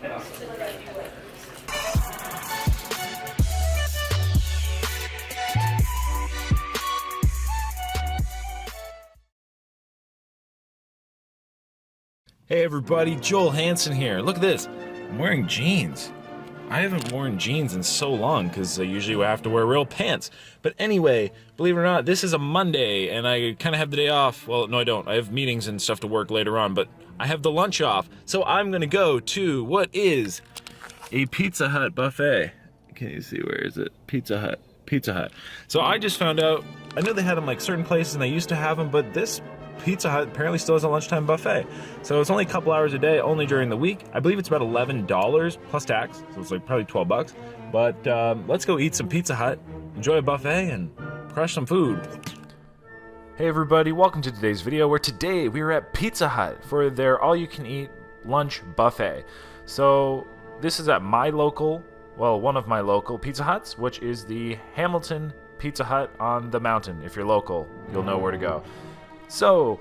Hey everybody, Joel Hansen here. Look at this. I'm wearing jeans. I haven't worn jeans in so long because I usually have to wear real pants. But anyway, believe it or not, this is a Monday and I kind of have the day off. Well, no I don't. I have meetings and stuff to work later on, but I have the lunch off. So I'm going to go to what is a Pizza Hut buffet. Can you see, where is it? Pizza Hut. So I just found out, I knew they had them like certain places and they used to have them, but this Pizza Hut apparently still has a lunchtime buffet. So it's only a couple hours a day, only during the week. I believe it's about $11 plus tax, so it's like probably 12 bucks. But let's go eat some Pizza Hut, enjoy a buffet, and crush some food. Hey everybody, welcome to today's video, where today we are at Pizza Hut for their all-you-can-eat lunch buffet. So this is at my local, well, one of my local Pizza Huts, which is the Hamilton Pizza Hut on the mountain. If you're local, you'll know where to go. So,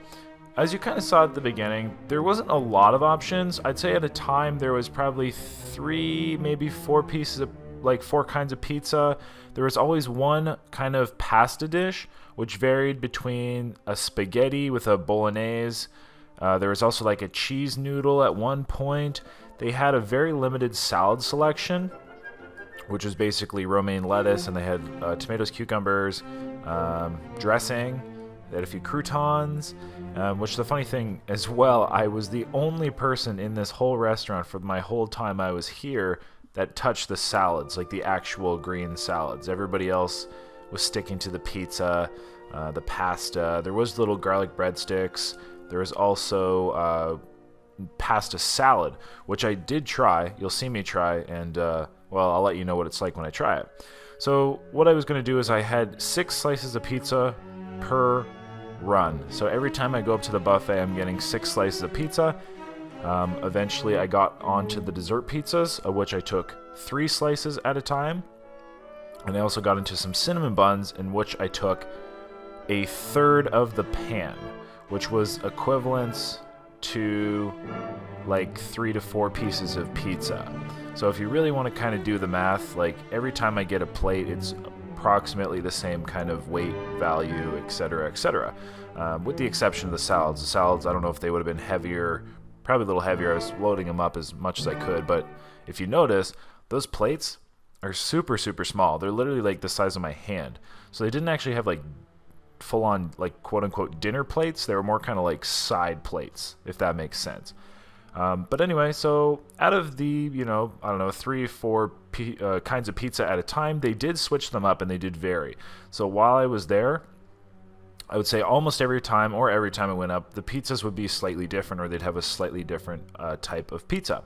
as you kind of saw at the beginning, there wasn't a lot of options. I'd say at a time there was probably 3, maybe 4 pieces of, like 4 kinds of pizza. There was always one kind of pasta dish, which varied between a spaghetti with a bolognese. There was also like a cheese noodle at one point. They had a very limited salad selection, which was basically romaine lettuce, and they had tomatoes, cucumbers, dressing. They had a few croutons, which the funny thing as well, I was the only person in this whole restaurant for my whole time I was here that touched the salads, like the actual green salads. Everybody else was sticking to the pizza, the pasta. There was little garlic breadsticks. There was also pasta salad, which I did try. You'll see me try, and well, I'll let you know what it's like when I try it. So what I was going to do is I had 6 slices of pizza per run. So every time I go up to the buffet, I'm getting 6 slices of pizza. Eventually I got onto the dessert pizzas, of which I took 3 slices at a time. And I also got into some cinnamon buns, in which I took a third of the pan, which was equivalent to like 3 to 4 pieces of pizza. So if you really want to kind of do the math, like every time I get a plate, it's approximately the same kind of weight, value, etc., etc. With the exception of the salads. The salads, I don't know if they would have been heavier, probably a little heavier. I was loading them up as much as I could, but if you notice, those plates are super, super small. They're literally like the size of my hand. So they didn't actually have like full-on, like quote-unquote dinner plates. They were more kind of like side plates, if that makes sense. But anyway, so out of the, I don't know, 3 or 4 kinds of pizza at a time, they did switch them up and they did vary. So while I was there, I would say almost every time I went up, the pizzas would be slightly different, or they'd have a slightly different type of pizza.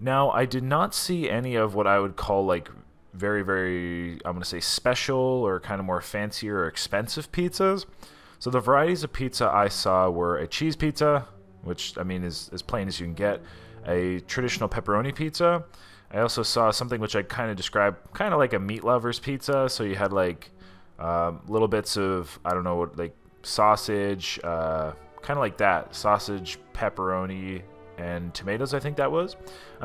Now, I did not see any of what I would call like very, very, I'm going to say special or kind of more fancier or expensive pizzas. So the varieties of pizza I saw were a cheese pizza, which, I mean, is as plain as you can get, a traditional pepperoni pizza. I also saw something which I kind of described kind of like a meat lover's pizza. So you had like little bits of, I don't know, what, like sausage, kind of like that, sausage, pepperoni, and tomatoes, I think that was.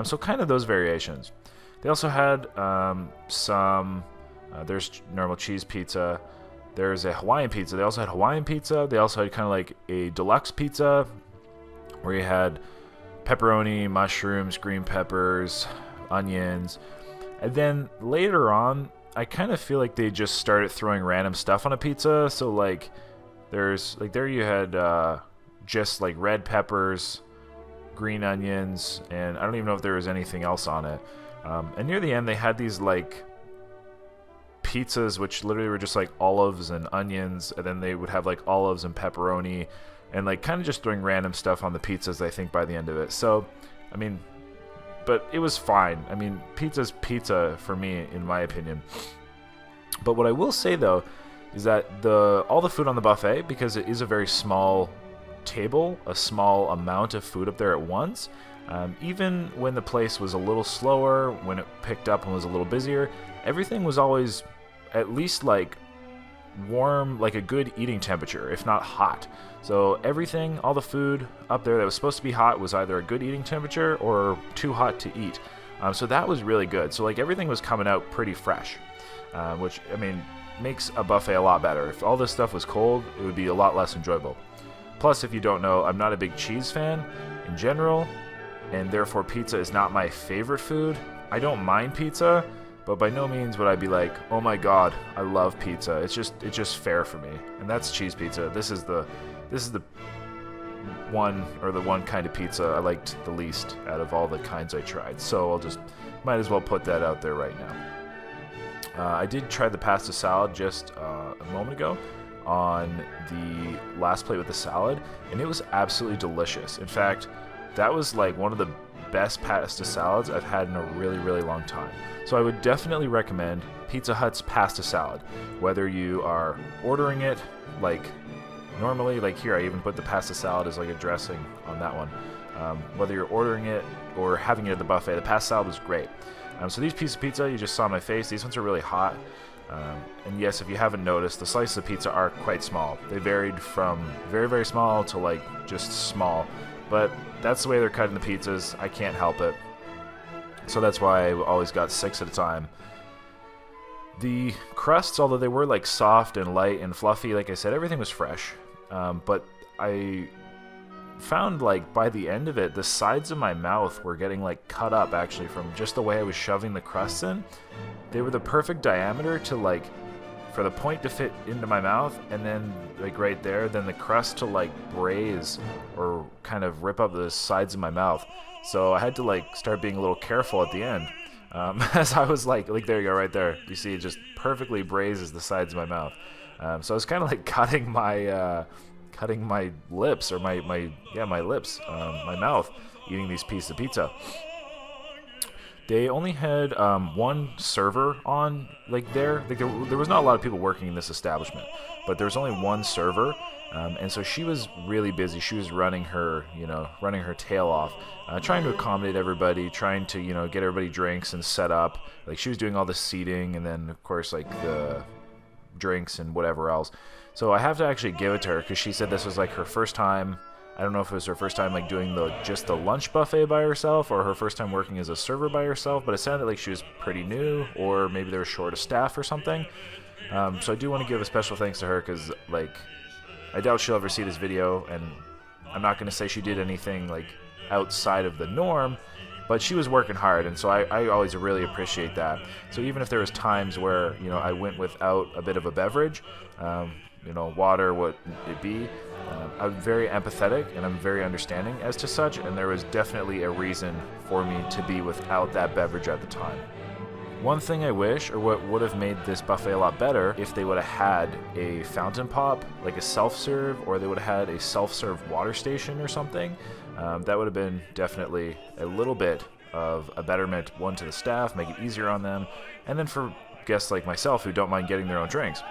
So kind of those variations. They also had there's normal cheese pizza. There's a Hawaiian pizza. They also had Hawaiian pizza. They also had kind of like a deluxe pizza, where you had pepperoni, mushrooms, green peppers, onions. And then later on, I kind of feel like they just started throwing random stuff on a pizza. So like there's like there you had just like red peppers, green onions, and I don't even know if there was anything else on it. And near the end, they had these like pizzas which literally were just like olives and onions, and then they would have like olives and pepperoni, and like kind of just throwing random stuff on the pizzas, I think, by the end of it. So, I mean, but it was fine. I mean, pizza's pizza for me, in my opinion. But what I will say, though, is that all the food on the buffet, because it is a very small table, a small amount of food up there at once, even when the place was a little slower, when it picked up and was a little busier, everything was always at least like warm, like a good eating temperature, if not hot. So everything, all the food up there that was supposed to be hot was either a good eating temperature or too hot to eat. So that was really good. So like everything was coming out pretty fresh, which, I mean, makes a buffet a lot better. If all this stuff was cold, it would be a lot less enjoyable. Plus, if you don't know, I'm not a big cheese fan in general, and therefore pizza is not my favorite food. I don't mind pizza, but by no means would I be like, oh my god, I love pizza. It's just fair for me. And that's cheese pizza. This is the one kind of pizza I liked the least out of all the kinds I tried. So I'll just might as well put that out there right now. I did try the pasta salad just a moment ago on the last plate with the salad, and it was absolutely delicious. In fact, that was like one of the best pasta salads I've had in a really, really long time. So I would definitely recommend Pizza Hut's pasta salad, whether you are ordering it like normally, like here I even put the pasta salad as like a dressing on that one. Whether you're ordering it or having it at the buffet, the pasta salad was great. So these pieces of pizza, you just saw my face, these ones are really hot. And yes, if you haven't noticed, the slices of pizza are quite small. They varied from very, very small to like just small. But that's the way they're cutting the pizzas. I can't help it. So that's why I always got 6 at a time. The crusts, although they were like soft and light and fluffy, like I said, everything was fresh. But I found like by the end of it, the sides of my mouth were getting like cut up actually from just the way I was shoving the crusts in. They were the perfect diameter to like for the point to fit into my mouth, and then like right there, then the crust to like braise or kind of rip up the sides of my mouth. So I had to like start being a little careful at the end. As I was like there you go, right there. You see, it just perfectly braises the sides of my mouth. So I was kind of like cutting my lips or my lips, my mouth, eating these pieces of pizza. They only had one server on like there. Like there was not a lot of people working in this establishment, but there was only one server, and so she was really busy. She was running her tail off, trying to accommodate everybody, trying to get everybody drinks and set up. Like she was doing all the seating, and then of course like the drinks and whatever else. So I have to actually give it to her because she said this was like her first time. I don't know if it was her first time like doing just the lunch buffet by herself or her first time working as a server by herself, but it sounded like she was pretty new, or maybe they were short of staff or something. So I do want to give a special thanks to her because like I doubt she'll ever see this video, and I'm not going to say she did anything like outside of the norm, but she was working hard, and so I always really appreciate that. So even if there was times where I went without a bit of a beverage, water, what it be, I'm very empathetic and I'm very understanding as to such, and there was definitely a reason for me to be without that beverage at the time. One thing I wish, or what would have made this buffet a lot better, if they would have had a fountain pop, like a self-serve, or they would have had a self-serve water station or something. That would have been definitely a little bit of a betterment, one, to the staff, make it easier on them, and then for guests like myself who don't mind getting their own drinks.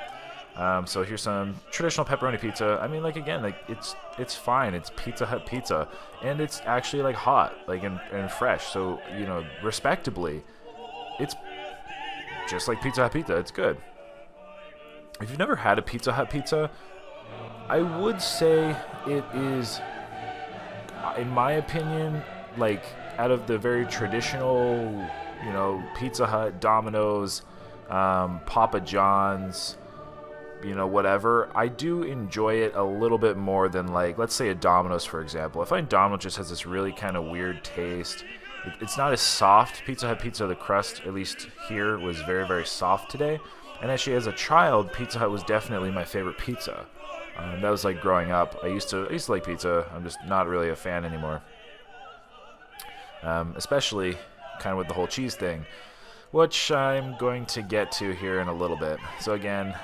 So here's some traditional pepperoni pizza. I mean, like, again, like it's fine. It's Pizza Hut pizza, and it's actually like hot, like and fresh. So respectably, it's just like Pizza Hut pizza. It's good. If you've never had a Pizza Hut pizza, I would say it is, in my opinion, like out of the very traditional, Pizza Hut, Domino's, Papa John's, whatever, I do enjoy it a little bit more than, like, let's say a Domino's, for example. I find Domino's just has this really kind of weird taste. It's not as soft. Pizza Hut pizza, the crust, at least here, was very, very soft today. And actually, as a child, Pizza Hut was definitely my favorite pizza. That was like growing up. I used to like pizza. I'm just not really a fan anymore. Especially kind of with the whole cheese thing, which I'm going to get to here in a little bit. So again,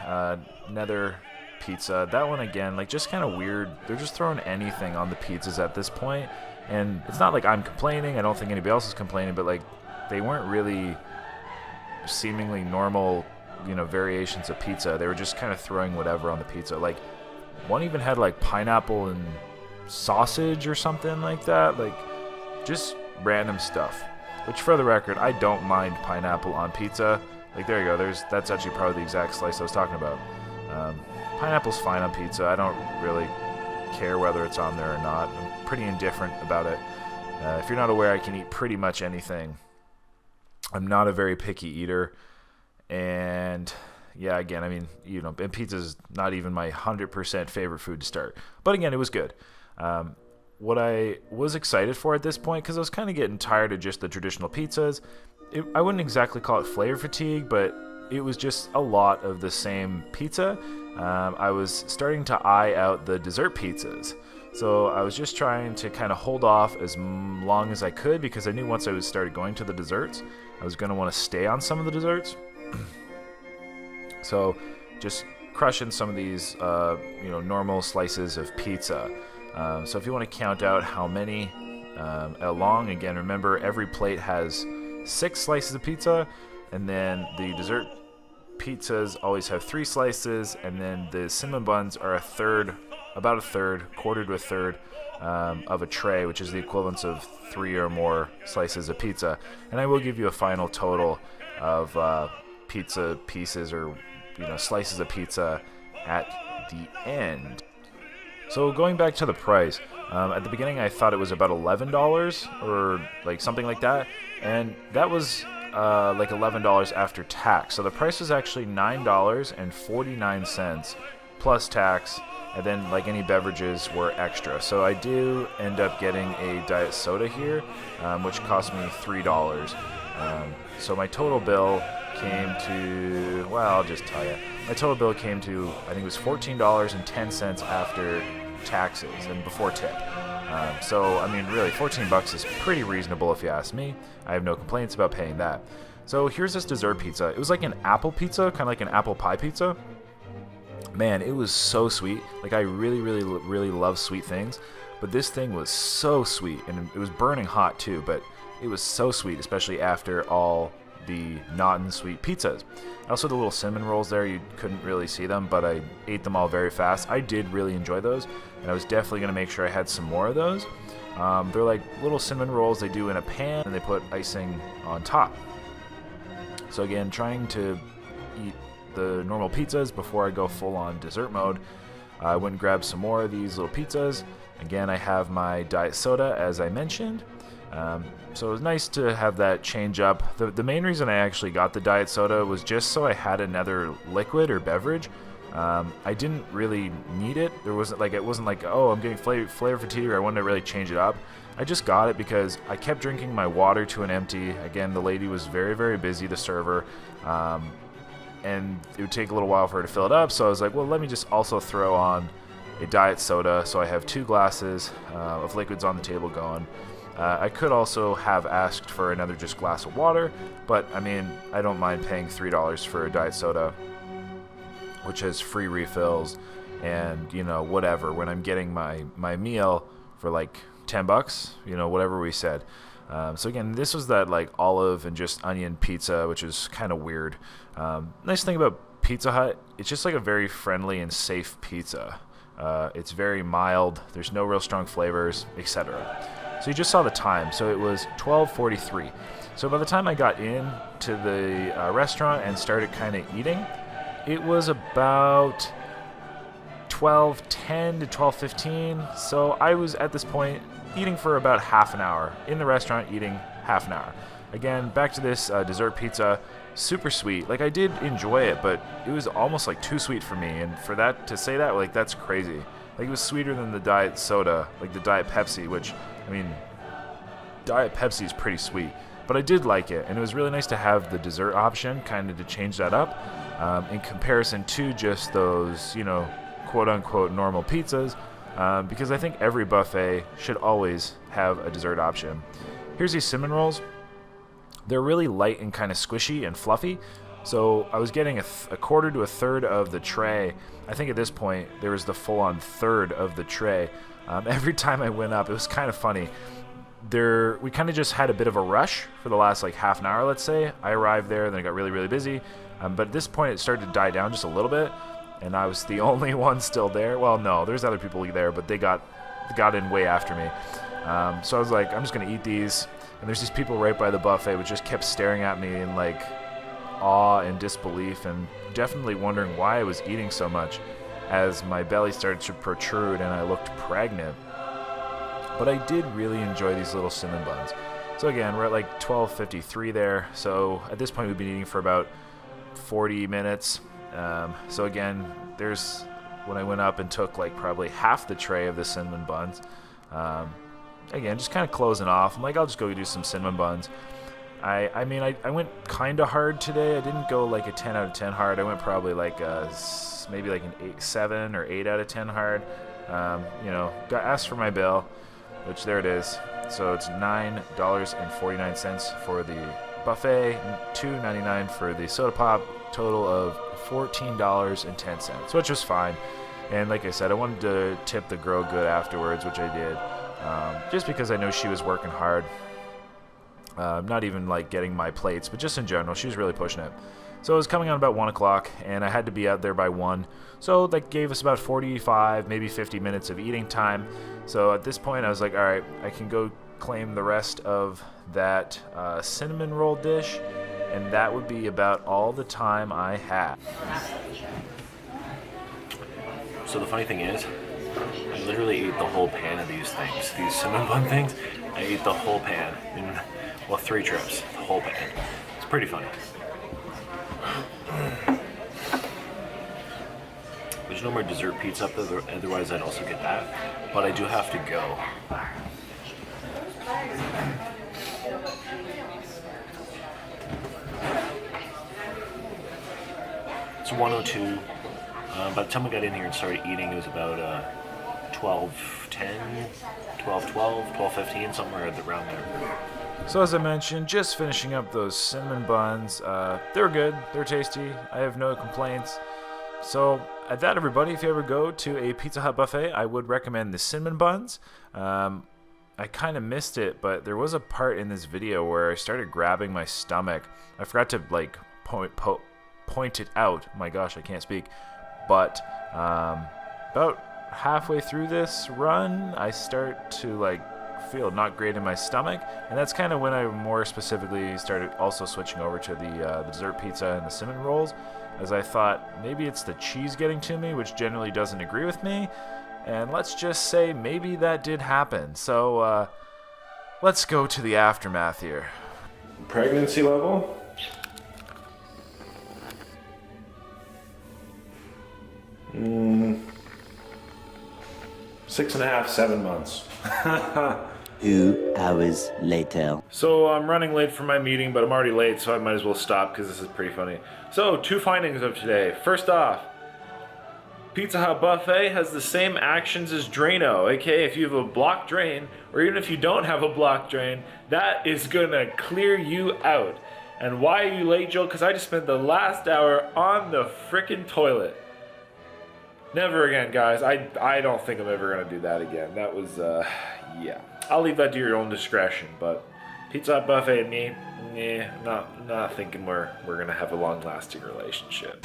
another pizza. That one again, like, just kind of weird. They're just throwing anything on the pizzas at this point. And it's not like I'm complaining. I don't think anybody else is complaining, but like, they weren't really seemingly normal, variations of pizza. They were just kind of throwing whatever on the pizza. Like, one even had like pineapple and sausage or something like that. Like, just random stuff. Which, for the record, I don't mind pineapple on pizza. Like, there you go. That's actually probably the exact slice I was talking about. Pineapple's fine on pizza. I don't really care whether it's on there or not. I'm pretty indifferent about it. If you're not aware, I can eat pretty much anything. I'm not a very picky eater, and yeah, again, I mean, you know, and pizza's not even my 100% favorite food to start. But again, it was good. What I was excited for at this point, because I was kind of getting tired of just the traditional pizzas, I wouldn't exactly call it flavor fatigue, but it was just a lot of the same pizza. I was starting to eye out the dessert pizzas. So I was just trying to kind of hold off as long as I could, because I knew once I started going to the desserts, I was going to want to stay on some of the desserts. So just crushing some of these, normal slices of pizza. So if you want to count out how many along, again, remember every plate has 6 slices of pizza, and then the dessert pizzas always have 3 slices, and then the cinnamon buns are about a third, quarter to a third of a tray, which is the equivalent of 3 or more slices of pizza. And I will give you a final total of pizza pieces or slices of pizza at the end. So going back to the price, at the beginning I thought it was about $11 or like something like that, and that was like $11 after tax. So the price was actually $9.49 plus tax, and then like any beverages were extra. So I do end up getting a diet soda here, which cost me $3. So my total bill came to, well, I'll just tell you. My total bill came to, I think it was $14.10 after taxes and before tip. So, I mean, really, $14 is pretty reasonable if you ask me. I have no complaints about paying that. So here's this dessert pizza. It was like an apple pizza, kind of like an apple pie pizza. Man, it was so sweet. Like, I really, really, really love sweet things. But this thing was so sweet, and it was burning hot too, but it was so sweet, especially after all the not-and-sweet pizzas. Also, the little cinnamon rolls there, you couldn't really see them, but I ate them all very fast. I did really enjoy those, and I was definitely going to make sure I had some more of those. They're like little cinnamon rolls they do in a pan, and they put icing on top. So again, trying to eat the normal pizzas before I go full-on dessert mode. I went and grabbed some more of these little pizzas. Again, I have my diet soda, as I mentioned. So it was nice to have that change up. The main reason I actually got the diet soda was just so I had another liquid or beverage. I didn't really need it. It wasn't like, oh, I'm getting flavor fatigue, or I wanted to really change it up. I just got it because I kept drinking my water to an empty. Again, the lady was very, very busy, the server, and it would take a little while for her to fill it up. So I was like, well, let me just also throw on a diet soda. So I have 2 glasses of liquids on the table going. I could also have asked for another just glass of water, but I mean, I don't mind paying $3 for a diet soda, which has free refills and, whatever, when I'm getting my meal for like $10, whatever we said. So again, this was that like olive and just onion pizza, which is kind of weird. Nice thing about Pizza Hut, it's just like a very friendly and safe pizza. It's very mild, there's no real strong flavors, etc. So you just saw the time. So it was 12:43. So by the time I got in to the restaurant and started kind of eating, it was about 12:10 to 12:15. So I was at this point eating for about half an hour. In the restaurant, eating half an hour. Again, back to this dessert pizza. Super sweet. Like, I did enjoy it, but it was almost like too sweet for me. And for that to say that, like, that's crazy. Like, it was sweeter than the diet soda, like the Diet Pepsi, which, I mean, Diet Pepsi is pretty sweet. But I did like it, and it was really nice to have the dessert option, kind of to change that up, in comparison to just those, quote-unquote normal pizzas, because I think every buffet should always have a dessert option. Here's these cinnamon rolls. They're really light and kind of squishy and fluffy. So I was getting a quarter to a third of the tray. I think at this point there was the full-on third of the tray. Every time I went up, it was kind of funny. We kind of just had a bit of a rush for the last like half an hour, let's say. I arrived there, then it got really, really busy. But at this point, it started to die down just a little bit, and I was the only one still there. Well, no, there's other people there, but they got in way after me. So I was like, I'm just gonna eat these. And there's these people right by the buffet which just kept staring at me and like awe and disbelief, and definitely wondering why I was eating so much as my belly started to protrude and I looked pregnant. But I did really enjoy these little cinnamon buns. So again, we're at like 12:53 there. So at this point, we've been eating for about 40 minutes. So again, there's when I went up and took like probably half the tray of the cinnamon buns. Again, just kind of closing off. I'm like, I'll just go do some cinnamon buns. I mean, I went kind of hard today. I didn't go like a 10 out of 10 hard. I went probably like maybe like an 7 or 8 out of 10 hard. You know, got asked for my bill, which there it is. So it's $9.49 for the buffet, $2.99 for the soda pop, total of $14.10, which was fine. And like I said, I wanted to tip the girl good afterwards, which I did, just because I know she was working hard. Not even like getting my plates, but just in general, she was really pushing it. So it was coming on about 1 o'clock, and I had to be out there by 1. So that gave us about 45, maybe 50 minutes of eating time. So at this point, I was like, all right, I can go claim the rest of that cinnamon roll dish, and that would be about all the time I had. So the funny thing is, I literally ate the whole pan of these things, these cinnamon bun things. I ate the whole pan in, well, 3 trips, the whole pan. It's pretty funny. There's no more dessert pizza up there, otherwise I'd also get that. But I do have to go. It's 1:02. By the time we got in here and started eating, it was about 12:10, 12:12, 12:15, somewhere around there. So as I mentioned, just finishing up those cinnamon buns. They were good. They were tasty. I have no complaints. So at that, everybody, if you ever go to a Pizza Hut buffet, I would recommend the cinnamon buns. I kind of missed it, but there was a part in this video where I started grabbing my stomach. I forgot to like point it out. My gosh, I can't speak. But about halfway through this run, I start to like feel not great in my stomach, and that's kind of when I more specifically started also switching over to the dessert pizza and the cinnamon rolls, as I thought maybe it's the cheese getting to me, which generally doesn't agree with me, and let's just say maybe that did happen. So let's go to the aftermath here. Pregnancy level? Mm, 6.5, 7 months. 2 hours later. So I'm running late for my meeting, but I'm already late, so I might as well stop because this is pretty funny. So 2 findings of today. First off, Pizza Hut buffet has the same actions as Drano, aka if you have a blocked drain, or even if you don't have a blocked drain, that is gonna clear you out. And why are you late, Joel? Because I just spent the last hour on the frickin' toilet. Never again, guys. I don't think I'm ever gonna do that again. That was, yeah. I'll leave that to your own discretion, but Pizza Hut buffet and me, nah, not thinking we're gonna have a long-lasting relationship.